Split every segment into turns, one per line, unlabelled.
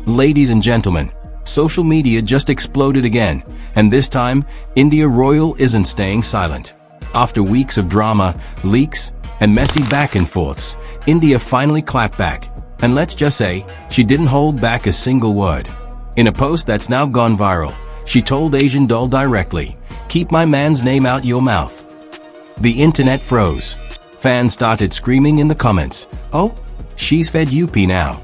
Ladies and gentlemen, social media just exploded again, and this time, India Royale isn't staying silent. After weeks of drama, leaks, and messy back and forths, India finally clapped back. And let's just say, she didn't hold back a single word. In a post that's now gone viral, she told Asian doll directly, "Keep my man's name out your mouth." The internet froze. Fans started screaming in the comments, "Oh, she's fed UP now."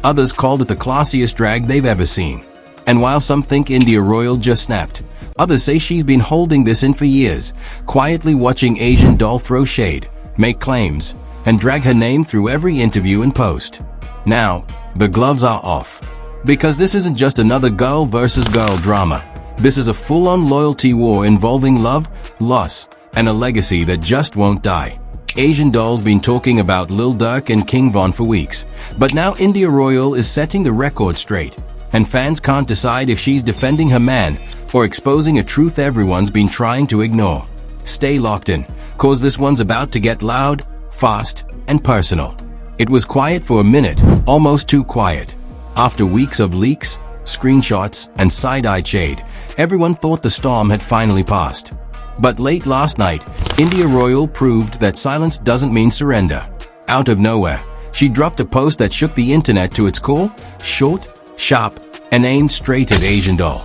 Others called it the classiest drag they've ever seen. And while some think India Royale just snapped, others say she's been holding this in for years, quietly watching Asian doll throw shade, make claims, and drag her name through every interview and post. Now, the gloves are off. Because this isn't just another girl versus girl drama. This is a full-on loyalty war involving love, loss, and a legacy that just won't die. Asian doll's been talking about Lil Durk and King for weeks, but now India Royale is setting the record straight, and fans can't decide if she's defending her man or exposing a truth everyone's been trying to ignore. Stay locked in, cause this one's about to get loud, fast, and personal. It was quiet for a minute, almost too quiet. After weeks of leaks, screenshots, and side-eye shade, everyone thought the storm had finally passed. But late last night, India Royale proved that silence doesn't mean surrender. Out of nowhere, she dropped a post that shook the internet to its core, short, sharp, and aimed straight at Asian doll.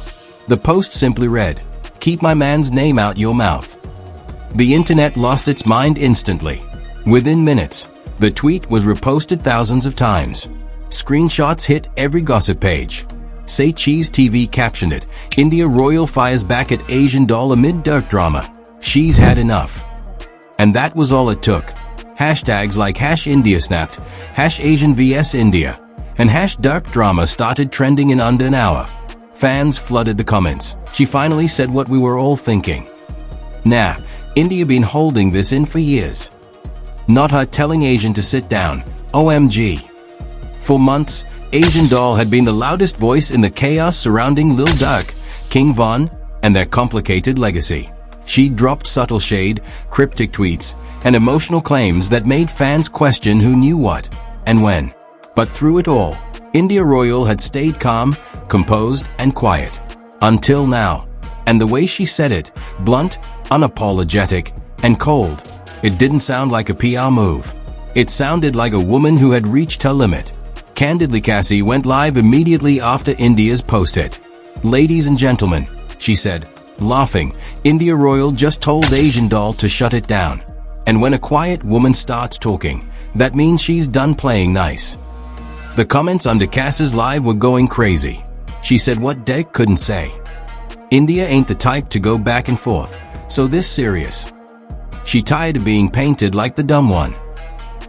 The post simply read, "Keep my man's name out your mouth." The internet lost its mind instantly. Within minutes, the tweet was reposted thousands of times. Screenshots hit every gossip page. Say Cheese TV captioned it, "India Royale fires back at Asian doll amid Durk drama. She's had enough." And that was all it took. Hashtags like #India snapped, #Asian vs India, and #Durk drama started trending in under an hour. Fans flooded the comments. She finally said what we were all thinking. Nah, India been holding this in for years. Not her telling Asian to sit down, OMG. For months, Asian doll had been the loudest voice in the chaos surrounding Lil Durk, King and their complicated legacy. She dropped subtle shade, cryptic tweets, and emotional claims that made fans question who knew what and when. But through it all, India Royale had stayed calm, composed, and quiet. Until now. And the way she said it, blunt, unapologetic, and cold, it didn't sound like a PR move. It sounded like a woman who had reached her limit. Candidly, Cassie went live immediately after India's post hit. "Ladies and gentlemen," she said, laughing, "India Royale just told Asian doll to shut it down. And when a quiet woman starts talking, that means she's done playing nice." The comments under Cass's live were going crazy. She said what Dick couldn't say. India ain't the type to go back and forth, so this serious. She tired of being painted like the dumb one.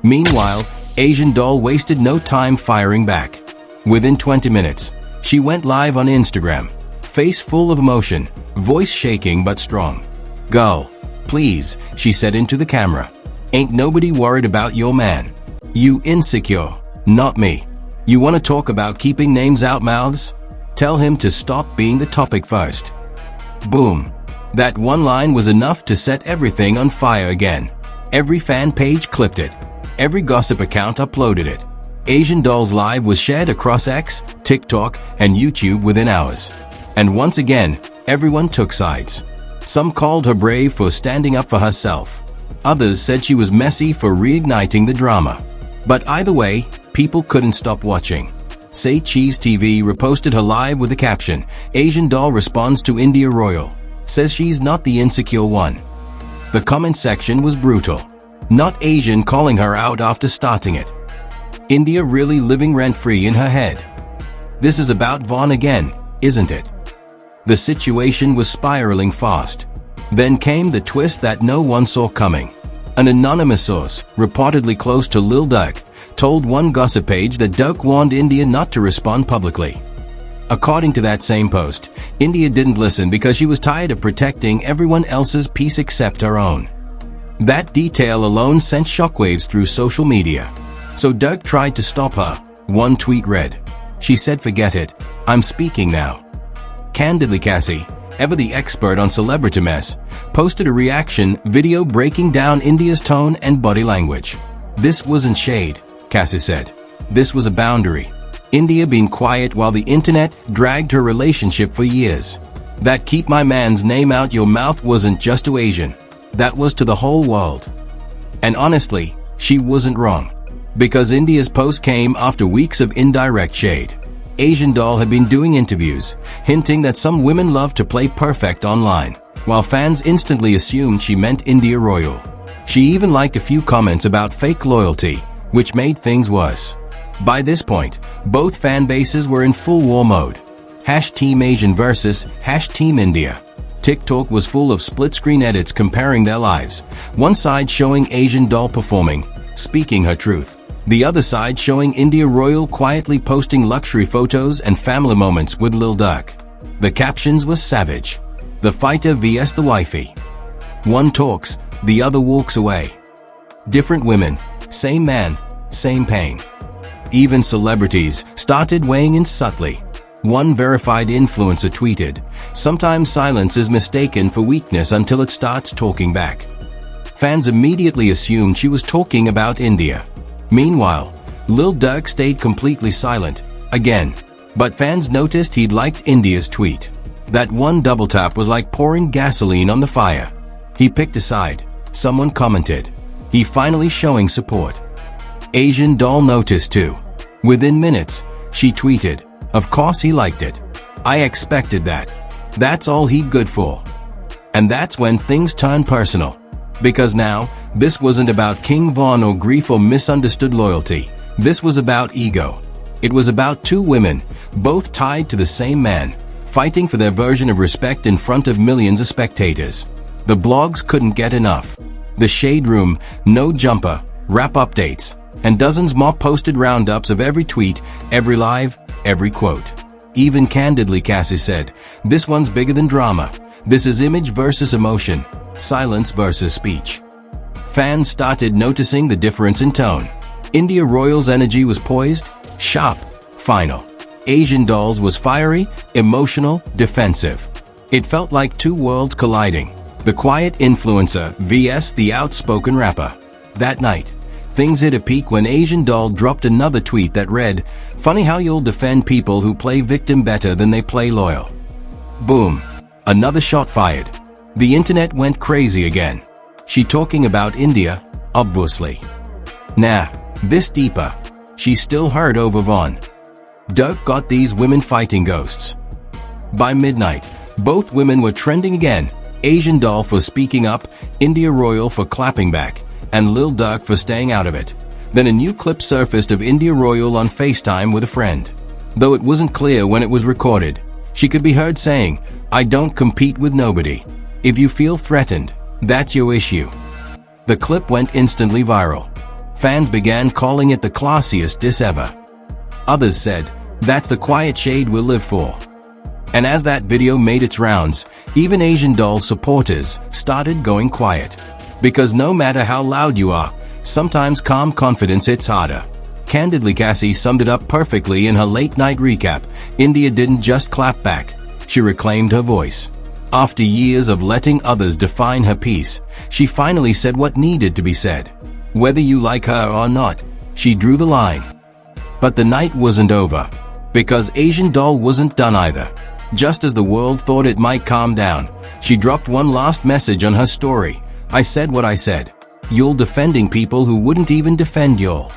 Meanwhile, Asian doll wasted no time firing back. Within 20 minutes, she went live on Instagram, face full of emotion, voice shaking but strong. "Girl, please," she said into the camera. "Ain't nobody worried about your man. You insecure, not me. You wanna talk about keeping names out mouths? Tell him to stop being the topic first." Boom. That one line was enough to set everything on fire again. Every fan page clipped it. Every gossip account uploaded it. Asian doll's live was shared across X, TikTok, and YouTube within hours. And once again, everyone took sides. Some called her brave for standing up for herself. Others said she was messy for reigniting the drama. But either way, people couldn't stop watching. Say Cheese TV reposted her live with the caption, "Asian doll responds to India Royale. Says she's not the insecure one." The comment section was brutal. Not Asian calling her out after starting it. India really living rent-free in her head. This is about Vaughn again, isn't it? The situation was spiraling fast. Then came the twist that no one saw coming. An anonymous source, reportedly close to Lil Durk, told one gossip page that Durk warned India not to respond publicly. According to that same post, India didn't listen because she was tired of protecting everyone else's peace except her own. That detail alone sent shockwaves through social media. So Durk tried to stop her. One tweet read, "She said forget it, I'm speaking now." Candidly, Cassie, ever the expert on celebrity mess, posted a reaction video breaking down India's tone and body language. "This wasn't shade," Cassie said. "This was a boundary. India being quiet while the internet dragged her relationship for years. That keep my man's name out your mouth wasn't just to Asian. That was to the whole world. And honestly, she wasn't wrong. Because India's post came after weeks of indirect shade. Asian doll had been doing interviews, hinting that some women love to play perfect online, while fans instantly assumed she meant India Royale. She even liked a few comments about fake loyalty, which made things worse. By this point, both fan bases were in full war mode. #Team Asian versus #Team India. TikTok was full of split-screen edits comparing their lives, one side showing Asian doll performing, speaking her truth. The other side showing India Royale quietly posting luxury photos and family moments with Lil Durk. The captions were savage. The fighter vs the wifey. One talks, the other walks away. Different women, same man, same pain. Even celebrities started weighing in subtly. One verified influencer tweeted, "Sometimes silence is mistaken for weakness until it starts talking back." Fans immediately assumed she was talking about India. Meanwhile, Lil Durk stayed completely silent, again. But fans noticed he'd liked India's tweet. That one double tap was like pouring gasoline on the fire. He picked a side. Someone commented, "He finally showing support." Asian doll noticed too. Within minutes, she tweeted, "Of course he liked it. I expected that. That's all he good for." And that's when things turned personal. Because now, this wasn't about King Von or grief or misunderstood loyalty. This was about ego. It was about two women, both tied to the same man, fighting for their version of respect in front of millions of spectators. The blogs couldn't get enough. The Shade Room, No Jumper, rap updates, and dozens more posted roundups of every tweet, every live, every quote. Even candidly, Cassie said, "This one's bigger than drama. This is image versus emotion, silence versus speech." Fans started noticing the difference in tone. India Royale's energy was poised, sharp, final. Asian doll's was fiery, emotional, defensive. It felt like two worlds colliding. The quiet influencer vs the outspoken rapper. That night, things hit a peak when Asian doll dropped another tweet that read, "Funny how you'll defend people who play victim better than they play loyal." Boom. Another shot fired. The internet went crazy again. She talking about India, obviously. Nah, this deeper. She still heard over Von. Durk got these women fighting ghosts. By midnight, both women were trending again. Asian doll for speaking up, India Royale for clapping back, and Lil Durk for staying out of it. Then a new clip surfaced of India Royale on FaceTime with a friend. Though it wasn't clear when it was recorded, she could be heard saying, "I don't compete with nobody. If you feel threatened, that's your issue." The clip went instantly viral. Fans began calling it the classiest diss ever. Others said, "That's the quiet shade we'll live for." And as that video made its rounds, even Asian doll supporters started going quiet. Because no matter how loud you are, sometimes calm confidence hits harder. Candidly, Cassie summed it up perfectly in her late-night recap. India didn't just clap back. She reclaimed her voice. After years of letting others define her piece, she finally said what needed to be said. Whether you like her or not, she drew the line. But the night wasn't over. Because Asian doll wasn't done either. Just as the world thought it might calm down, she dropped one last message on her story. "I said what I said. You're defending people who wouldn't even defend y'all."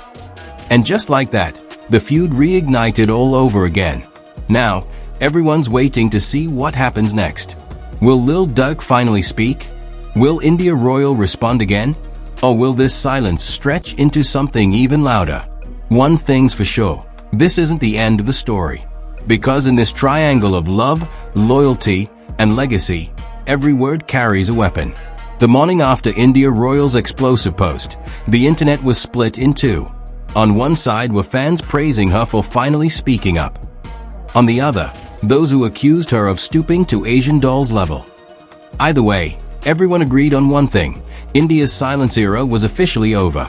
And just like that, the feud reignited all over again. Now, everyone's waiting to see what happens next. Will Lil Durk finally speak? Will India Royale respond again? Or will this silence stretch into something even louder? One thing's for sure, this isn't the end of the story. Because in this triangle of love, loyalty, and legacy, every word carries a weapon. The morning after India Royale's explosive post, the internet was split in two. On one side were fans praising her for finally speaking up. On the other, those who accused her of stooping to Asian doll's level. Either way, everyone agreed on one thing: India's silence era was officially over.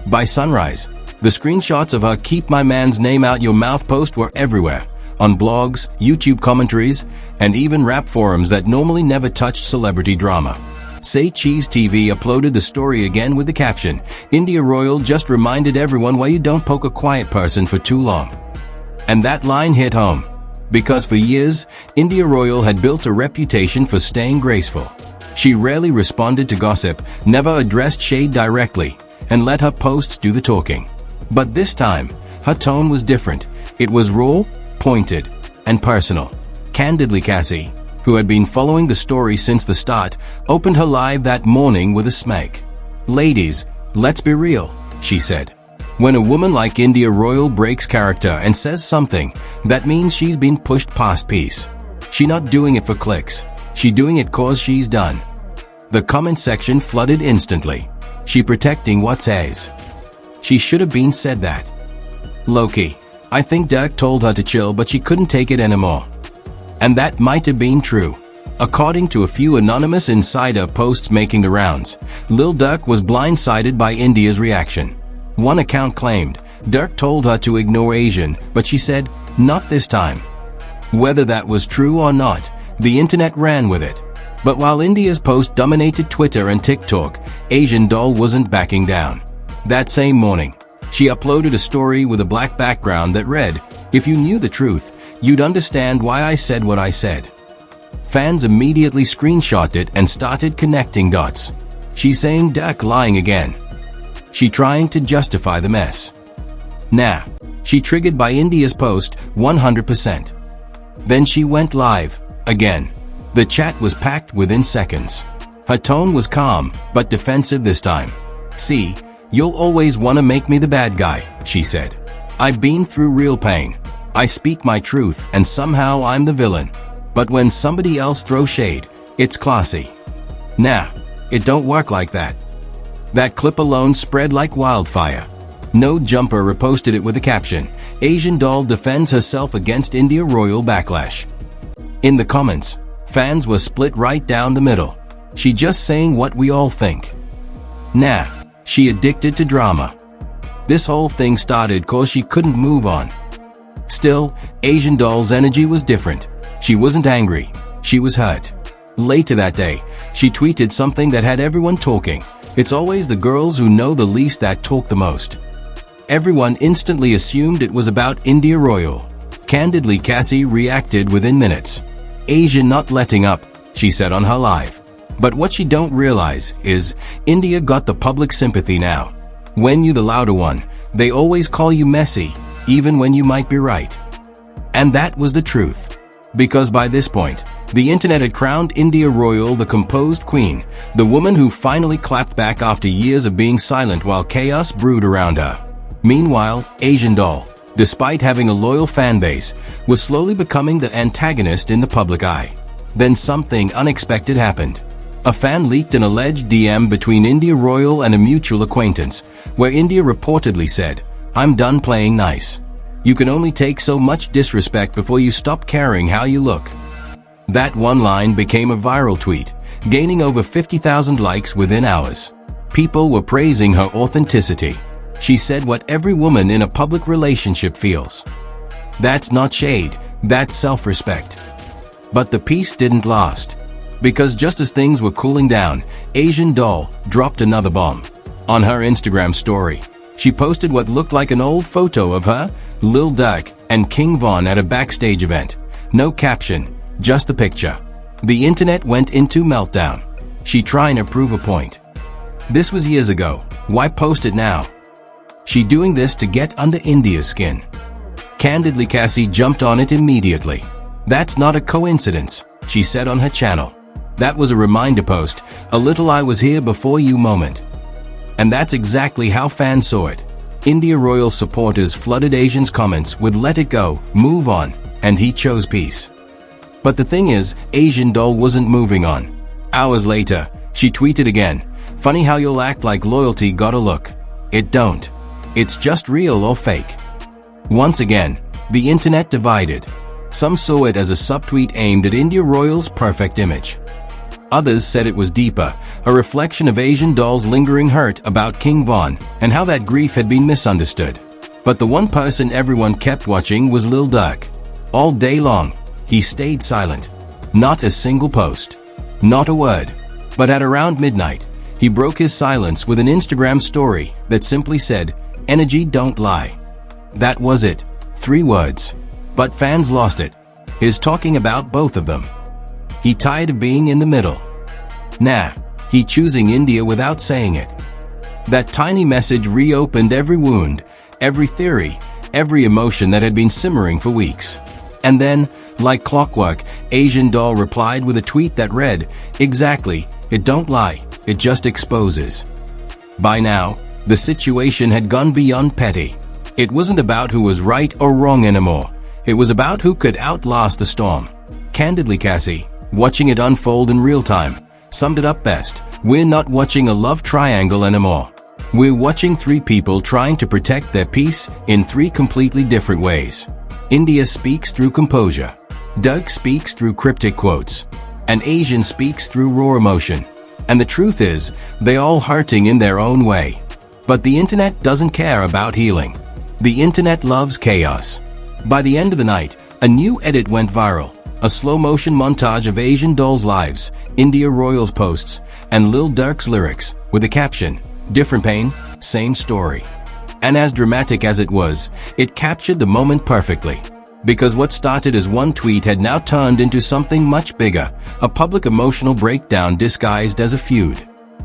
By sunrise, the screenshots of her "Keep my man's name out your mouth" post were everywhere. On blogs, YouTube commentaries, and even rap forums that normally never touched celebrity drama. Say Cheese TV uploaded the story again with the caption, "India Royale just reminded everyone why you don't poke a quiet person for too long." And that line hit home. Because for years, India Royale had built a reputation for staying graceful. She rarely responded to gossip, never addressed shade directly, and let her posts do the talking. But this time, her tone was different. It was raw, pointed, and personal. Candidly, Cassie, who had been following the story since the start, opened her live that morning with a smirk. "Ladies, let's be real," she said. "When a woman like India Royale breaks character and says something, that means she's been pushed past peace. She not doing it for clicks. She doing it cause she's done." The comment section flooded instantly. "She protecting what's hers. She should have been said that. Loki, I think Durk told her to chill but she couldn't take it anymore." And that might have been true. According to a few anonymous insider posts making the rounds, Lil Durk was blindsided by India's reaction. One account claimed, Durk told her to ignore Asian, but she said, "Not this time." Whether that was true or not, the internet ran with it. But while India's post dominated Twitter and TikTok, Asian doll wasn't backing down. That same morning, she uploaded a story with a black background that read, "If you knew the truth, you'd understand why I said what I said." Fans immediately screenshot it and started connecting dots. She's saying Durk lying again. She trying to justify the mess. Nah, she triggered by India's post 100%. Then she went live, again. The chat was packed within seconds. Her tone was calm, but defensive this time. "See, you'll always want to make me the bad guy," she said. "I've been through real pain. I speak my truth and somehow I'm the villain. But when somebody else throws shade, it's classy. Nah, it don't work like that." That clip alone spread like wildfire. No Jumper reposted it with a caption, "Asian doll defends herself against India Royale backlash." In the comments, fans were split right down the middle. She just saying what we all think. Nah, she addicted to drama. This whole thing started cause she couldn't move on. Still, Asian doll's energy was different. She wasn't angry, she was hurt. Later that day, she tweeted something that had everyone talking. "It's always the girls who know the least that talk the most." Everyone instantly assumed it was about India Royale. Candidly, Cassie reacted within minutes. "Asia not letting up," she said on her live. But what she don't realize is, India got the public sympathy now. When you the louder one, they always call you messy, even when you might be right. And that was the truth. Because by this point, the internet had crowned India Royale the composed queen, the woman who finally clapped back after years of being silent while chaos brewed around her. Meanwhile, Asian doll, despite having a loyal fan base, was slowly becoming the antagonist in the public eye. Then something unexpected happened. A fan leaked an alleged DM between India Royale and a mutual acquaintance, where India reportedly said, "I'm done playing nice. You can only take so much disrespect before you stop caring how you look." That one line became a viral tweet, gaining over 50,000 likes within hours. People were praising her authenticity. She said what every woman in a public relationship feels. That's not shade, that's self-respect. But the peace didn't last. Because just as things were cooling down, Asian doll dropped another bomb. On her Instagram story, she posted what looked like an old photo of her, Lil Durk, and King Von at a backstage event. No caption, just a picture. The internet went into meltdown. She trying to prove a point. This was years ago. Why post it now? She doing this to get under India's skin. Candidly, Cassie jumped on it immediately. "That's not a coincidence," she said on her channel. "That was a reminder post, a little I was here before you moment." And that's exactly how fans saw it. India Royale supporters flooded Asian's comments with "let it go, move on," and he chose peace. But the thing is, Asian doll wasn't moving on. Hours later, she tweeted again, "Funny how you'll act like loyalty got a look. It don't. It's just real or fake." Once again, the internet divided. Some saw it as a subtweet aimed at India Royale's perfect image. Others said it was deeper, a reflection of Asian doll's lingering hurt about King Von and how that grief had been misunderstood. But the one person everyone kept watching was Lil Durk. All day long, he stayed silent. Not a single post. Not a word. But at around midnight, he broke his silence with an Instagram story that simply said, "Energy don't lie." That was it. 3 words. But fans lost it. He's talking about both of them. He tired of being in the middle. Nah, he choosing India without saying it. That tiny message reopened every wound, every theory, every emotion that had been simmering for weeks. And then, like clockwork, Asian Doll replied with a tweet that read, "Exactly, it don't lie, it just exposes." By now, the situation had gone beyond petty. It wasn't about who was right or wrong anymore. It was about who could outlast the storm. Candidly, Cassie, watching it unfold in real time, summed it up best. We're not watching a love triangle anymore. We're watching three people trying to protect their peace in three completely different ways. India speaks through composure. Durk speaks through cryptic quotes. And Asian speaks through raw emotion. And the truth is, they're all hurting in their own way. But the internet doesn't care about healing. The internet loves chaos. By the end of the night, a new edit went viral. A slow-motion montage of Asian Doll's lives, India Royale's posts, and Lil Durk's lyrics, with the caption, "Different pain, same story." And as dramatic as it was, it captured the moment perfectly. Because what started as one tweet had now turned into something much bigger, a public emotional breakdown disguised as a feud.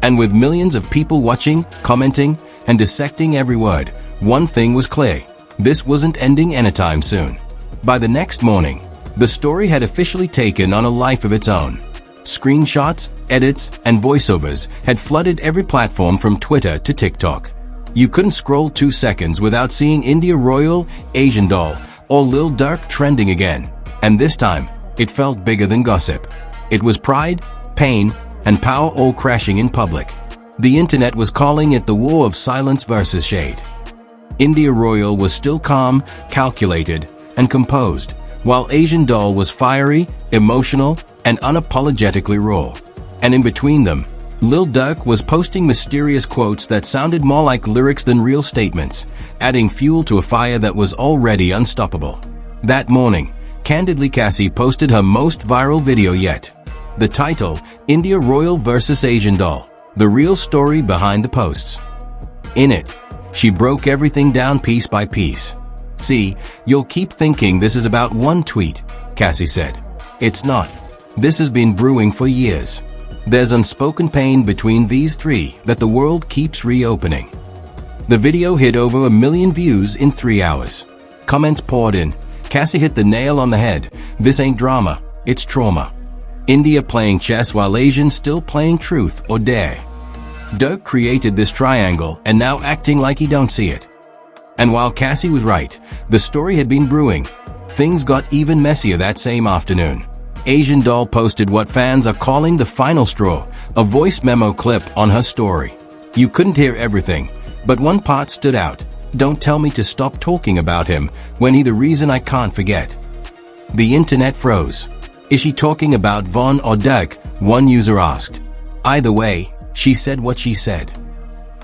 And with millions of people watching, commenting, and dissecting every word, one thing was clear. This wasn't ending anytime soon. By the next morning, the story had officially taken on a life of its own. Screenshots, edits, and voiceovers had flooded every platform from Twitter to TikTok. You couldn't scroll 2 seconds without seeing India Royale, Asian Doll, or Lil Durk trending again. And this time, it felt bigger than gossip. It was pride, pain, and power all crashing in public. The internet was calling it the war of silence versus shade. India Royale was still calm, calculated, and composed, while Asian Doll was fiery, emotional, and unapologetically raw. And in between them, Lil Durk was posting mysterious quotes that sounded more like lyrics than real statements, adding fuel to a fire that was already unstoppable. That morning, Candidly Cassie posted her most viral video yet. The title, India Royale vs. Asian Doll, the real story behind the posts. In it, she broke everything down piece by piece. "See, you'll keep thinking this is about one tweet," Cassie said. "It's not. This has been brewing for years. There's unspoken pain between these three that the world keeps reopening." The video hit over 1 million views in 3 hours. Comments poured in. Cassie hit the nail on the head. This ain't drama, it's trauma. India playing chess while Asian still playing truth or dare. Durk created this triangle and now acting like he don't see it. And while Cassie was right, the story had been brewing. Things got even messier that same afternoon. Asian Doll posted what fans are calling the final straw, a voice memo clip on her story. You couldn't hear everything, but one part stood out. "Don't tell me to stop talking about him when he's the reason I can't forget." The internet froze. "Is she talking about Von or Durk?" one user asked. "Either way, she said what she said."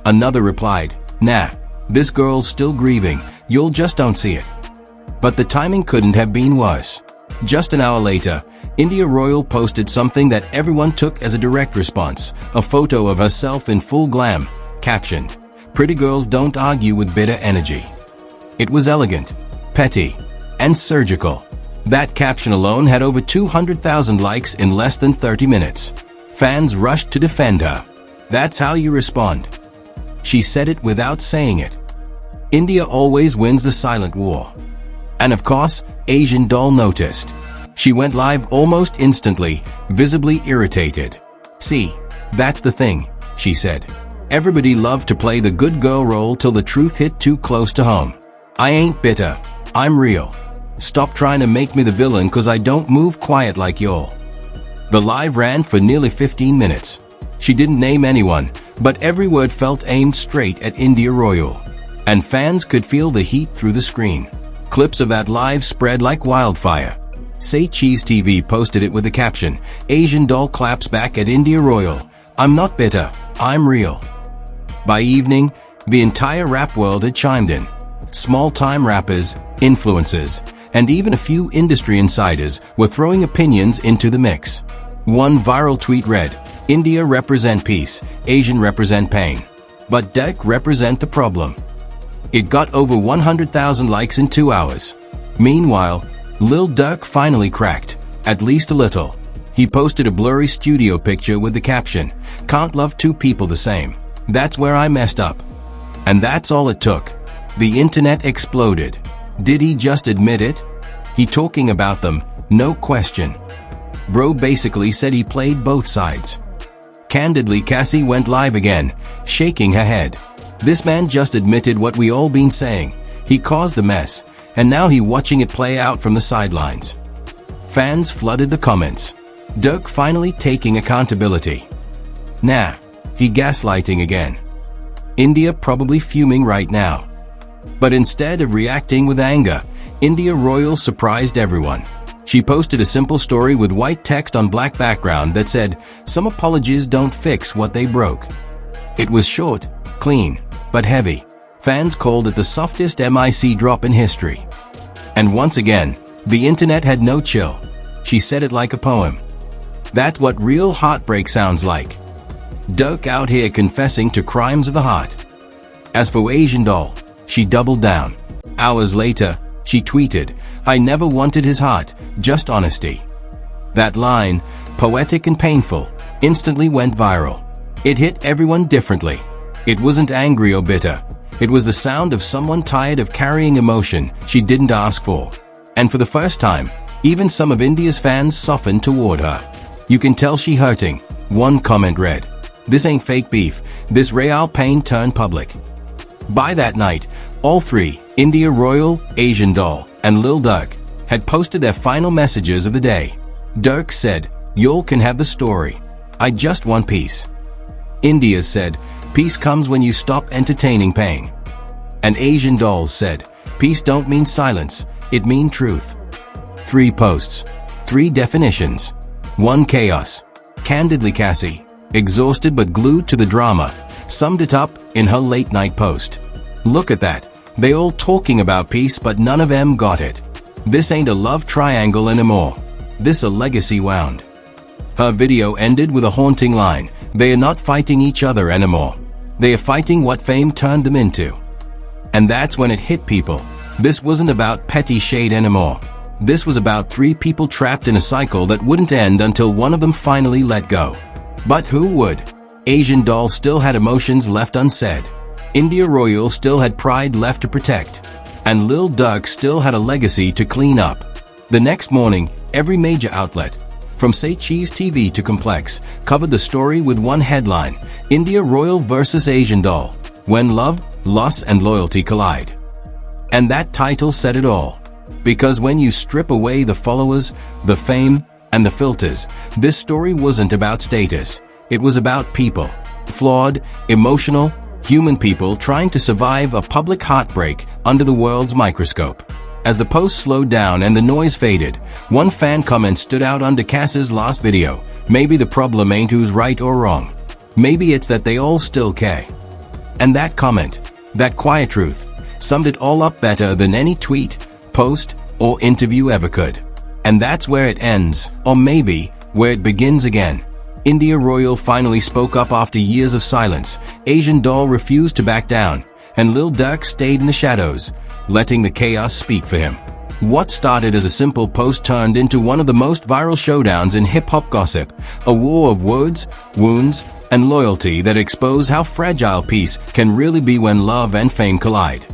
Another replied, "Nah, this girl's still grieving, you'll just don't see it." But the timing couldn't have been worse. Just an hour later, India Royale posted something that everyone took as a direct response, a photo of herself in full glam, captioned, "Pretty girls don't argue with bitter energy." It was elegant, petty, and surgical. That caption alone had over 200,000 likes in less than 30 minutes. Fans rushed to defend her. That's how you respond. She said it without saying it. India always wins the silent war. And of course, Asian Doll noticed. She went live almost instantly, visibly irritated. "See, that's the thing," she said. "Everybody loved to play the good girl role till the truth hit too close to home. I ain't bitter, I'm real. Stop trying to make me the villain cause I don't move quiet like y'all." The live ran for nearly 15 minutes. She didn't name anyone, but every word felt aimed straight at India Royale. And fans could feel the heat through the screen. Clips of that live spread like wildfire. Say Cheese TV posted it with the caption, "Asian Doll claps back at India Royale. I'm not bitter, I'm real." By evening, the entire rap world had chimed in. Small-time rappers, influencers, and even a few industry insiders were throwing opinions into the mix. One viral tweet read, "India represent peace, Asian represent pain. But Durk represent the problem." It got over 100,000 likes in 2 hours. Meanwhile, Lil Durk finally cracked, at least a little. He posted a blurry studio picture with the caption, "Can't love two people the same. That's where I messed up." And that's all it took. The internet exploded. Did he just admit it? He talking about them, no question. Bro basically said he played both sides. Candidly, Cassie went live again, shaking her head. This man just admitted what we all been saying. He caused the mess, and now he watching it play out from the sidelines. Fans flooded the comments. Durk finally taking accountability. Nah, he gaslighting again. India probably fuming right now. But instead of reacting with anger, India Royale surprised everyone. She posted a simple story with white text on black background that said, "Some apologies don't fix what they broke." It was short, clean, but heavy. Fans called it the softest MIC drop in history. And once again, the internet had no chill. She said it like a poem. That's what real heartbreak sounds like. Durk out here confessing to crimes of the heart. As for Asian Doll, she doubled down. Hours later, she tweeted, "I never wanted his heart, just honesty." That line, poetic and painful, instantly went viral. It hit everyone differently. It wasn't angry or bitter. It was the sound of someone tired of carrying emotion she didn't ask for. And for the first time, even some of India's fans softened toward her. "You can tell she hurting," one comment read. "This ain't fake beef, this real pain turned public." By that night, all three, India Royale, Asian Doll, and Lil Durk, had posted their final messages of the day. Durk said, "Y'all can have the story. I just want peace." India said, "Peace comes when you stop entertaining pain." And Asian Doll said, "Peace don't mean silence, it mean truth." 3 posts, 3 definitions, 1 chaos. Candidly, Cassie, exhausted but glued to the drama, summed it up in her late-night post. "Look at that. They all talking about peace but none of them got it. This ain't a love triangle anymore. This a legacy wound." Her video ended with a haunting line, "They are not fighting each other anymore. They are fighting what fame turned them into." And that's when it hit people. This wasn't about petty shade anymore. This was about 3 people trapped in a cycle that wouldn't end until one of them finally let go. But who would? Asian Doll still had emotions left unsaid. India Royale still had pride left to protect. And Lil Durk still had a legacy to clean up. The next morning, every major outlet, from say Cheese TV to Complex, covered the story with one headline, "India Royale versus Asian Doll, when love, loss and loyalty collide." And that title said it all. Because when you strip away the followers, the fame, and the filters, this story wasn't about status. It was about people. Flawed, emotional, human people trying to survive a public heartbreak under the world's microscope. As the post slowed down and the noise faded, one fan comment stood out under Cass's last video. "Maybe the problem ain't who's right or wrong. Maybe it's that they all still care." And that comment, that quiet truth, summed it all up better than any tweet, post, or interview ever could. And that's where it ends, or maybe where it begins again. India Royale finally spoke up after years of silence. Asian Doll refused to back down, and Lil Durk stayed in the shadows, letting the chaos speak for him. What started as a simple post turned into one of the most viral showdowns in hip-hop gossip, a war of words, wounds, and loyalty that expose how fragile peace can really be when love and fame collide.